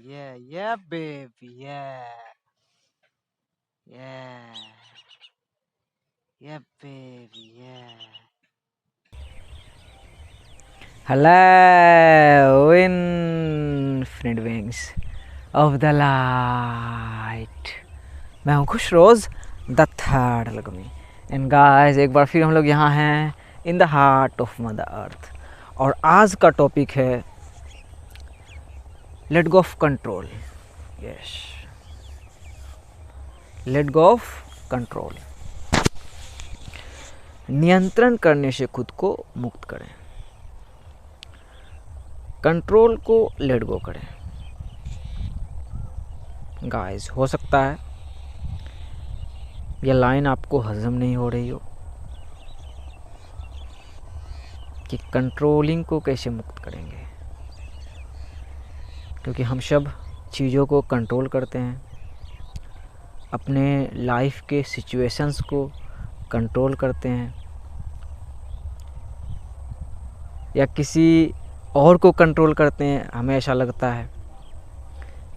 Yeah, baby, yeah, yeah, baby, yeah. Hello, infinite wings of the light. मैं हूँ खुश रोज़ the third लगमी and guys एक बार फिर हम लोग यहाँ हैं in the heart of mother earth और आज का टॉपिक है late go of control. Yes, late go of control. नियंत्रण करने से खुद को मुक्त करें, कंट्रोल को लेट गो करें. गाइस हो सकता है यह लाइन आपको हजम नहीं हो रही हो कि कंट्रोलिंग को कैसे मुक्त करेंगे, क्योंकि हम सब चीज़ों को कंट्रोल करते हैं, अपने लाइफ के सिचुएशंस को कंट्रोल करते हैं या किसी और को कंट्रोल करते हैं, हमें ऐसा लगता है,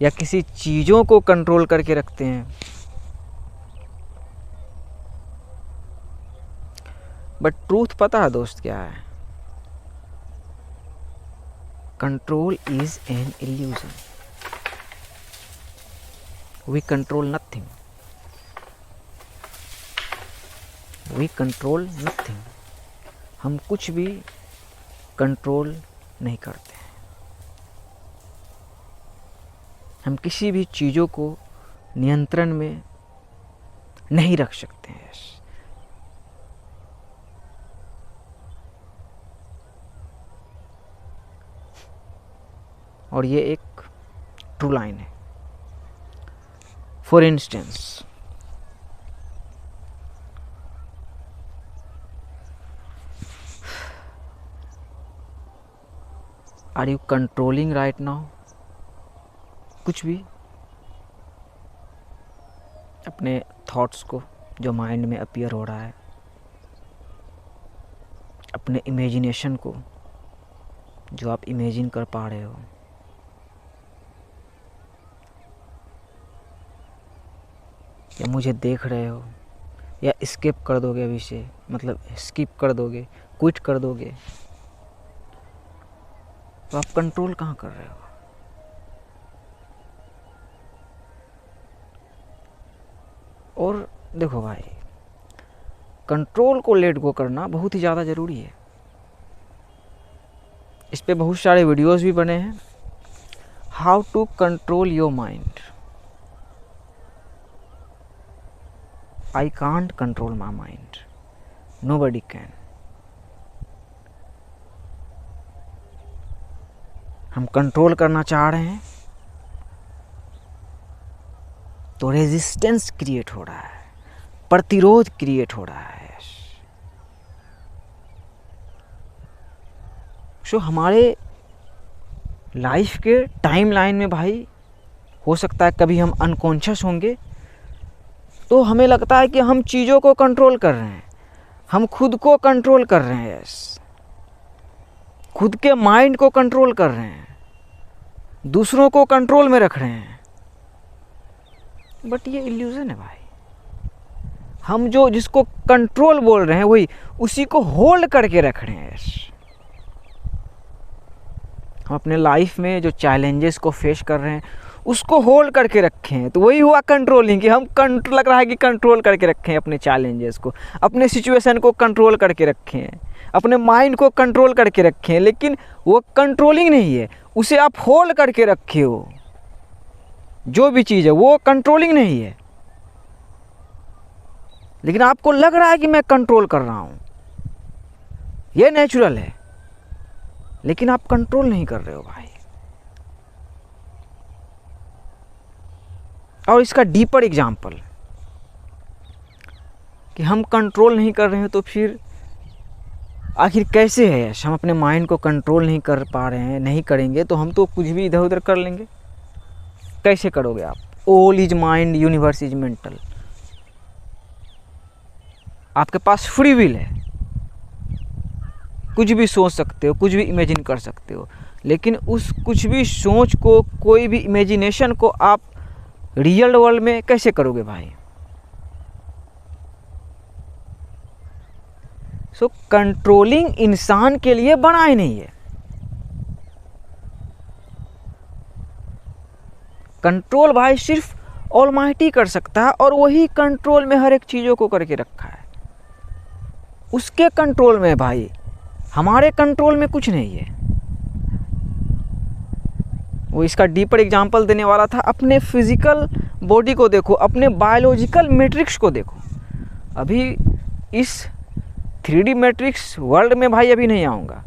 या किसी चीज़ों को कंट्रोल करके रखते हैं. बट ट्रूथ पता है दोस्त क्या है? Control is an illusion. We control nothing. We control nothing. हम कुछ भी कंट्रोल नहीं करते हैं. हम किसी भी चीज़ों को नियंत्रण में नहीं रख सकते हैं. और ये एक ट्रू लाइन है. For instance, are you controlling right now? कुछ भी अपने थॉट्स को जो माइंड में अपीयर हो रहा है, अपने इमेजिनेशन को जो आप इमेजिन कर पा रहे हो, या मुझे देख रहे हो, या स्किप कर दोगे अभी से, मतलब स्किप कर दोगे, क्विट कर दोगे, तो आप कंट्रोल कहाँ कर रहे हो? और देखो भाई, कंट्रोल को लेट गो करना बहुत ही ज़्यादा ज़रूरी है. इस पे बहुत सारे वीडियोस भी बने हैं. How to control your mind. I can't control my mind. Nobody can. हम कंट्रोल करना चाह रहे हैं तो रेजिस्टेंस क्रिएट हो रहा है, प्रतिरोध क्रिएट हो रहा है. सो हमारे लाइफ के टाइम लाइन में भाई हो सकता है कभी हम अनकॉन्शियस होंगे तो हमें लगता है कि हम चीज़ों को कंट्रोल कर रहे हैं, हम खुद को कंट्रोल कर रहे हैं. यस, खुद के माइंड को कंट्रोल कर रहे हैं, दूसरों को कंट्रोल में रख रहे हैं. बट ये इल्यूजन है भाई. हम जो जिसको कंट्रोल बोल रहे हैं वही उसी को होल्ड करके रख रहे हैं. हम अपने लाइफ में जो चैलेंजेस को फेस कर रहे हैं उसको होल्ड करके रखे हैं, तो वही हुआ कंट्रोलिंग. कि हम कंट्रोल लग रहा है कि कंट्रोल करके रखे हैं अपने चैलेंजेस को, अपने सिचुएशन को कंट्रोल करके रखे हैं, अपने माइंड को कंट्रोल करके रखे हैं, लेकिन वो कंट्रोलिंग नहीं है, उसे आप होल्ड करके रखे हो. जो भी चीज़ है वो कंट्रोलिंग नहीं है, लेकिन आपको लग रहा है कि मैं कंट्रोल कर रहा हूँ. ये नेचुरल है, लेकिन आप कंट्रोल नहीं कर रहे हो भाई. और इसका डीपर एग्जाम्पल कि हम कंट्रोल नहीं कर रहे हैं तो फिर आखिर कैसे है? हम अपने माइंड को कंट्रोल नहीं कर पा रहे हैं, नहीं करेंगे तो हम तो कुछ भी इधर उधर कर लेंगे. कैसे करोगे आप? All is mind, universe is mental. आपके पास फ्री विल है, कुछ भी सोच सकते हो, कुछ भी इमेजिन कर सकते हो. लेकिन उस कुछ भी सोच को, कोई भी इमेजिनेशन को आप रियल वर्ल्ड में कैसे करोगे भाई? सो कंट्रोलिंग इंसान के लिए बना ही नहीं है। कंट्रोल भाई सिर्फ ऑलमाइटी कर सकता है, और वही कंट्रोल में हर एक चीज़ों को करके रखा है। उसके कंट्रोल में भाई, हमारे कंट्रोल में कुछ नहीं है। वो इसका डीपर एग्जांपल देने वाला था। अपने फिजिकल बॉडी को देखो, अपने बायोलॉजिकल मैट्रिक्स को देखो। अभी इस 3D मैट्रिक्स वर्ल्ड में भाई अभी नहीं आऊँगा,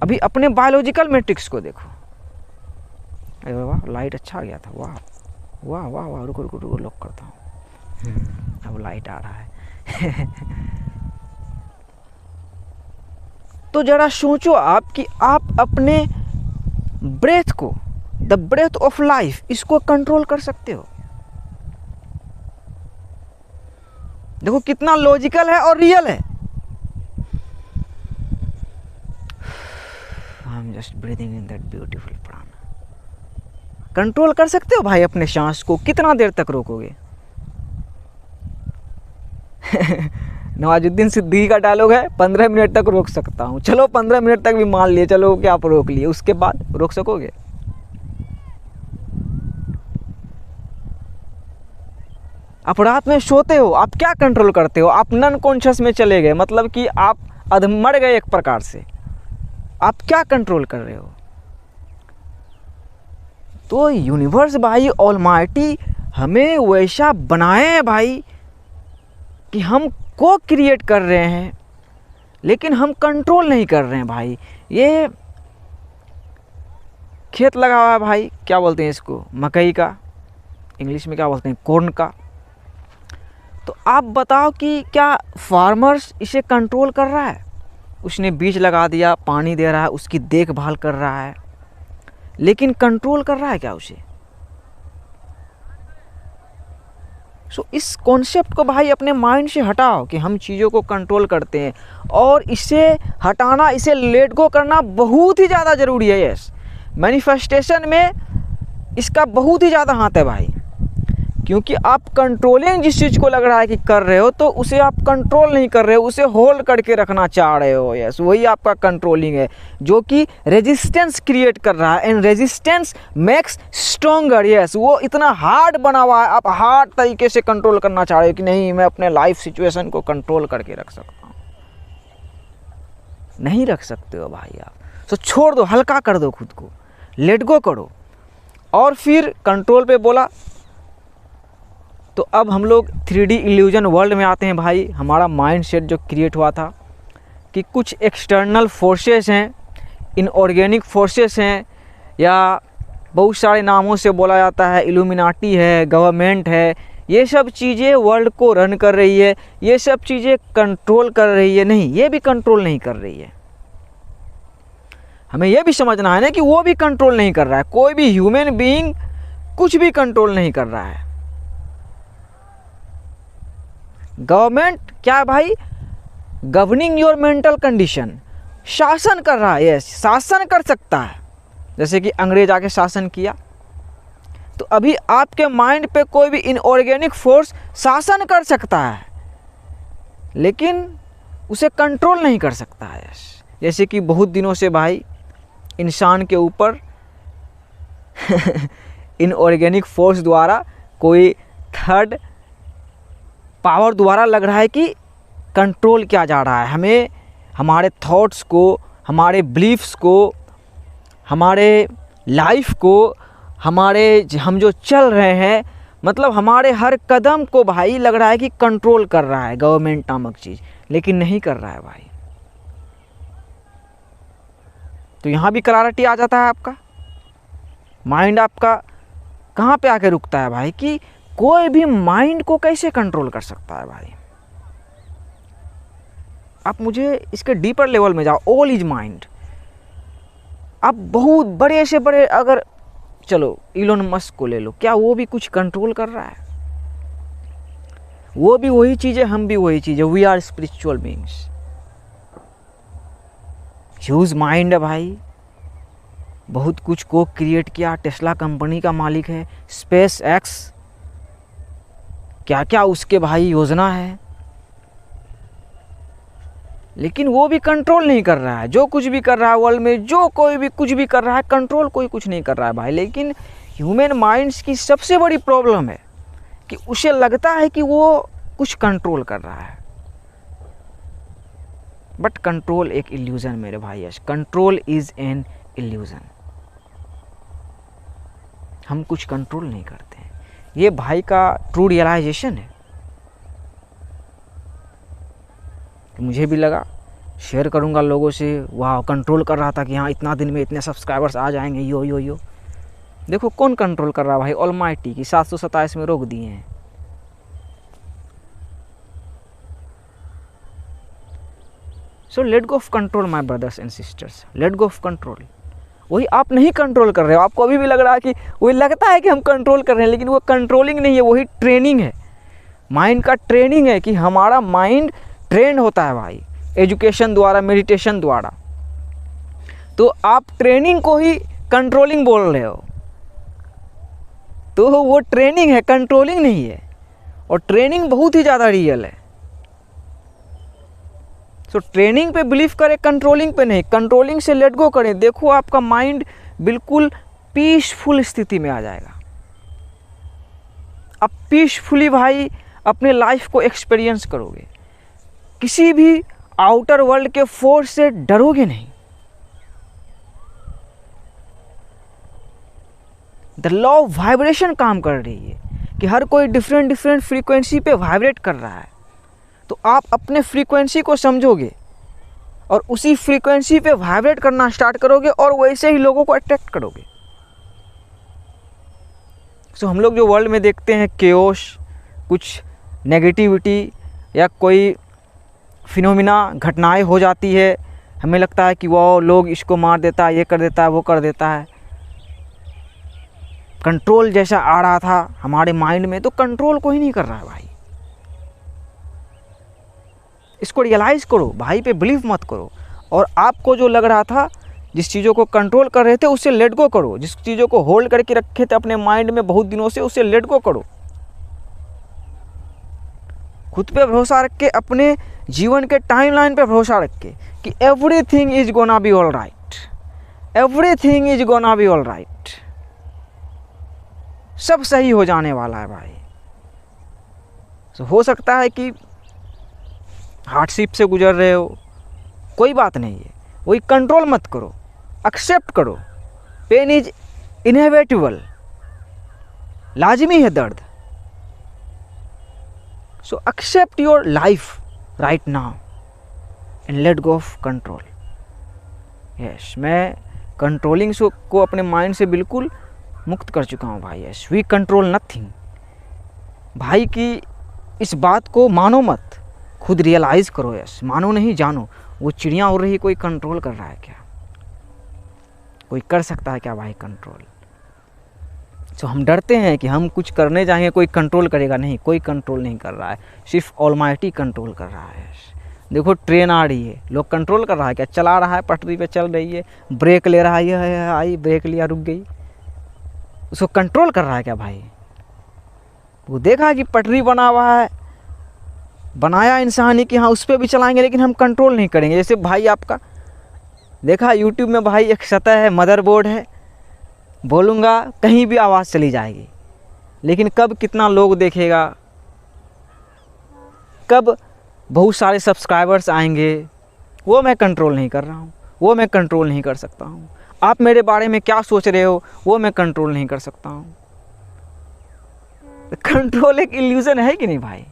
अभी अपने बायोलॉजिकल मैट्रिक्स को देखो। अरे वाह, लाइट अच्छा आ गया था। वाह वाह वाह वाह, रुको रुको रुको, लॉक करता हूँ। अब लाइट आ रहा है। तो जरा सोचो आप कि आप अपने ब्रेथ को, द ब्रेथ ऑफ लाइफ, इसको कंट्रोल कर सकते हो। देखो कितना लॉजिकल है और रियल है। I am just breathing in that beautiful प्राण। कंट्रोल कर सकते हो भाई अपने सांस को। कितना देर तक रोकोगे? नवाजुद्दीन सिद्दीकी का डायलॉग है, 15 मिनट तक रोक सकता हूँ। चलो 15 मिनट तक भी मान लिए, चलो कि आप रोक लिए, उसके बाद रोक सकोगे? आप रात में सोते हो, आप क्या कंट्रोल करते हो? आप नॉन कॉन्शियस में चले गए, मतलब कि आप अधमर गए एक प्रकार से। आप क्या कंट्रोल कर रहे हो? तो यूनिवर्स भाई, ऑलमाइटी हमें वैसा बनाए हैं भाई कि हम को क्रिएट कर रहे हैं, लेकिन हम कंट्रोल नहीं कर रहे हैं भाई। ये खेत लगा हुआ है भाई, क्या बोलते हैं इसको, मकई का, इंग्लिश में क्या बोलते हैं, कॉर्न का। तो आप बताओ कि क्या फार्मर्स इसे कंट्रोल कर रहा है? उसने बीज लगा दिया, पानी दे रहा है, उसकी देखभाल कर रहा है, लेकिन कंट्रोल कर रहा है क्या उसे? सो इस कॉन्सेप्ट को भाई अपने माइंड से हटाओ कि हम चीज़ों को कंट्रोल करते हैं, और इसे हटाना, इसे लेट गो करना बहुत ही ज़्यादा ज़रूरी है। यस, मैनिफेस्टेशन में इसका बहुत ही ज़्यादा हाथ है भाई, क्योंकि आप कंट्रोलिंग जिस चीज़ को लग रहा है कि कर रहे हो, तो उसे आप कंट्रोल नहीं कर रहे हो, उसे होल्ड करके रखना चाह रहे हो। यस, वही आपका कंट्रोलिंग है, जो कि रेजिस्टेंस क्रिएट कर रहा है, and resistance makes stronger. Yes, वो इतना हार्ड बना हुआ है, आप हार्ड तरीके से कंट्रोल करना चाह रहे हो कि नहीं, मैं अपने लाइफ सिचुएशन को कंट्रोल करके रख सकता हूँ। नहीं रख सकते हो भाई आप। तो छोड़ दो, हल्का कर दो खुद को, लेट गो करो। और फिर कंट्रोल पे बोला, तो अब हम लोग 3D इल्यूजन वर्ल्ड में आते हैं भाई। हमारा माइंड सेट जो क्रिएट हुआ था कि कुछ एक्सटर्नल फोर्सेस हैं, इनऑर्गेनिक फोर्सेस हैं, या बहुत सारे नामों से बोला जाता है, इल्यूमिनाटी है, गवर्नमेंट है, ये सब चीज़ें वर्ल्ड को रन कर रही है, ये सब चीज़ें कंट्रोल कर रही है। नहीं, ये भी कंट्रोल नहीं कर रही है। हमें यह भी समझना है ना कि वो भी कंट्रोल नहीं कर रहा है। कोई भी ह्यूमन बीइंग कुछ भी कंट्रोल नहीं कर रहा है। गवर्नमेंट क्या है भाई? गवर्निंग योर मेंटल कंडीशन, शासन कर रहा है। यस, शासन कर सकता है, जैसे कि अंग्रेज आके शासन किया। तो अभी आपके माइंड पे कोई भी इनऑर्गेनिक फोर्स शासन कर सकता है, लेकिन उसे कंट्रोल नहीं कर सकता है। जैसे कि बहुत दिनों से भाई इंसान के ऊपर इनऑर्गेनिक फोर्स द्वारा, कोई थर्ड पावर द्वारा लग रहा है कि कंट्रोल किया जा रहा है। हमें हमारे थॉट्स को, हमारे बिलीफ्स को, हमारे लाइफ को, हम जो चल रहे हैं, मतलब हमारे हर कदम को भाई लग रहा है कि कंट्रोल कर रहा है गवर्नमेंट नामक चीज़, लेकिन नहीं कर रहा है भाई। तो यहाँ भी क्लैरिटी आ जाता है आपका। माइंड आपका कहाँ पे आके रुकता है भाई कि कोई भी माइंड को कैसे कंट्रोल कर सकता है भाई। आप मुझे इसके डीपर लेवल में जाओ। All is mind. आप बहुत बड़े से बड़े, अगर चलो इलोन मस्क को ले लो, क्या वो भी कुछ कंट्रोल कर रहा है? वो भी वही चीज़ है, हम भी वही चीज़ है। We are spiritual beings. Huge mind है भाई। बहुत कुछ को क्रिएट किया, टेस्ला कंपनी का मालिक है, स्पेस एक्स, क्या क्या उसके भाई योजना है, लेकिन वो भी कंट्रोल नहीं कर रहा है। जो कुछ भी कर रहा है वर्ल्ड में, जो कोई भी कुछ भी कर रहा है, कंट्रोल कोई कुछ नहीं कर रहा है भाई। लेकिन ह्यूमन माइंड्स की सबसे बड़ी प्रॉब्लम है कि उसे लगता है कि वो कुछ कंट्रोल कर रहा है, बट कंट्रोल एक इल्यूजन मेरे भाई। Yes, control is an illusion. हम कुछ कंट्रोल नहीं करते हैं। ये भाई का ट्रू रियलाइजेशन है। मुझे भी लगा, शेयर करूंगा लोगों से, वाह कंट्रोल कर रहा था कि हाँ इतना दिन में इतने सब्सक्राइबर्स आ जाएंगे, यो यो यो। देखो कौन कंट्रोल कर रहा है भाई, ऑलमाइटी की 727 में रोक दिए हैं। So let go of control my brothers and sisters, late go of control. वही आप नहीं कंट्रोल कर रहे हो, आपको अभी भी लग रहा है कि वही लगता है कि हम कंट्रोल कर रहे हैं, लेकिन वो कंट्रोलिंग नहीं है, वही ट्रेनिंग है। माइंड का ट्रेनिंग है कि हमारा माइंड ट्रेंड होता है भाई, एजुकेशन द्वारा, मेडिटेशन द्वारा। तो आप ट्रेनिंग को ही कंट्रोलिंग बोल रहे हो, तो वो ट्रेनिंग है, कंट्रोलिंग नहीं है। और ट्रेनिंग बहुत ही ज़्यादा रियल है। सो ट्रेनिंग पे बिलीव करें, कंट्रोलिंग पे नहीं। कंट्रोलिंग से लेट गो करें। देखो आपका माइंड बिल्कुल पीसफुल स्थिति में आ जाएगा। आप पीसफुली भाई अपने लाइफ को एक्सपीरियंस करोगे, किसी भी आउटर वर्ल्ड के फोर्स से डरोगे नहीं। द लॉ ऑफ वाइब्रेशन काम कर रही है कि हर कोई डिफरेंट डिफरेंट फ्रीक्वेंसी पे वाइब्रेट कर रहा है। तो आप अपने फ्रीक्वेंसी को समझोगे और उसी फ्रीक्वेंसी पे वाइब्रेट करना स्टार्ट करोगे और वैसे ही लोगों को अट्रैक्ट करोगे। सो हम लोग जो वर्ल्ड में देखते हैं केओस, कुछ नेगेटिविटी या कोई फिनोमिना, घटनाएं हो जाती है, हमें लगता है कि वो लोग इसको मार देता है, ये कर देता है, वो कर देता है। कंट्रोल जैसा आ रहा था हमारे माइंड में, तो कंट्रोल कोई नहीं कर रहा है भाई। इसको रियलाइज़ करो, भाई पे बिलीव मत करो। और आपको जो लग रहा था, जिस चीज़ों को कंट्रोल कर रहे थे, उससे लेट गो करो। जिस चीज़ों को होल्ड करके रखे थे अपने माइंड में बहुत दिनों से, उससे लेट गो करो। खुद पे भरोसा रख के, अपने जीवन के टाइमलाइन पे भरोसा रख के कि everything is gonna be all right, everything is gonna be all right. सब सही हो जाने वाला है भाई। तो हो सकता है कि हार्डशिप से गुजर रहे हो, कोई बात नहीं है, वही कंट्रोल मत करो, एक्सेप्ट करो। पेन इज इनएविटेबल, लाजमी है दर्द। So accept your life right now and let go of control. Yes, मैं कंट्रोलिंग को अपने माइंड से बिल्कुल मुक्त कर चुका हूँ भाई। Yes, we control nothing. भाई की इस बात को मानो मत, खुद रियलाइज़ करो। यस, मानो नहीं, जानो। वो चिड़िया उड़ रही, कोई कंट्रोल कर रहा है क्या? कोई कर सकता है क्या भाई कंट्रोल? तो हम डरते हैं कि हम कुछ करने जाएंगे, कोई कंट्रोल करेगा। नहीं, कोई कंट्रोल नहीं कर रहा है, सिर्फ ऑलमाइटी कंट्रोल कर रहा है। देखो ट्रेन आ रही है, लोग कंट्रोल कर रहा है क्या? चला रहा है, पटरी पे चल रही है, ब्रेक ले रहा है, ये आई ब्रेक लिया, रुक गई। उसको कंट्रोल कर रहा है क्या भाई? वो देखा कि पटरी बना हुआ है, बनाया इंसान ही कि हाँ उस पर भी चलाएंगे, लेकिन हम कंट्रोल नहीं करेंगे। जैसे भाई आपका देखा यूट्यूब में भाई, एक सतह है, मदरबोर्ड है, बोलूँगा कहीं भी आवाज़ चली जाएगी, लेकिन कब कितना लोग देखेगा, कब बहुत सारे सब्सक्राइबर्स आएंगे, वो मैं कंट्रोल नहीं कर रहा हूँ, वो मैं कंट्रोल नहीं कर सकता हूँ। आप मेरे बारे में क्या सोच रहे हो, वो मैं कंट्रोल नहीं कर सकता हूँ। कंट्रोल एक इल्यूजन है कि नहीं भाई?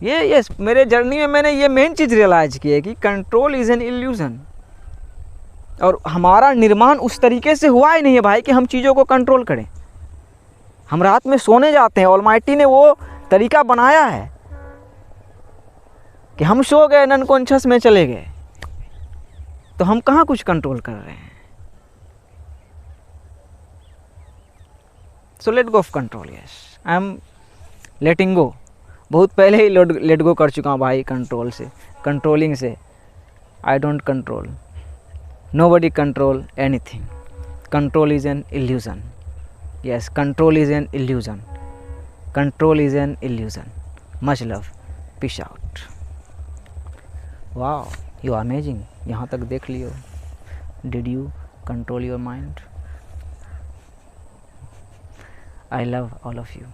ये मेरे जर्नी में मैंने ये मेन चीज़ रियलाइज की है कि कंट्रोल इज़ एन इल्यूजन। और हमारा निर्माण उस तरीके से हुआ ही नहीं है भाई कि हम चीज़ों को कंट्रोल करें। हम रात में सोने जाते हैं, ऑलमाइटी ने वो तरीका बनाया है कि हम सो गए, अनकॉन्शियस में चले गए, तो हम कहाँ कुछ कंट्रोल कर रहे हैं? So let go of control. Yes, I am letting go. बहुत पहले ही लेट गो कर चुका हूँ भाई कंट्रोल से, कंट्रोलिंग से। I don't control. Nobody control anything. Control is an illusion. Yes, control is an illusion. Control is an illusion. Much love. Peace out. Wow, you are amazing. यहाँ तक देख लियो. Did you control your mind? I love all of you.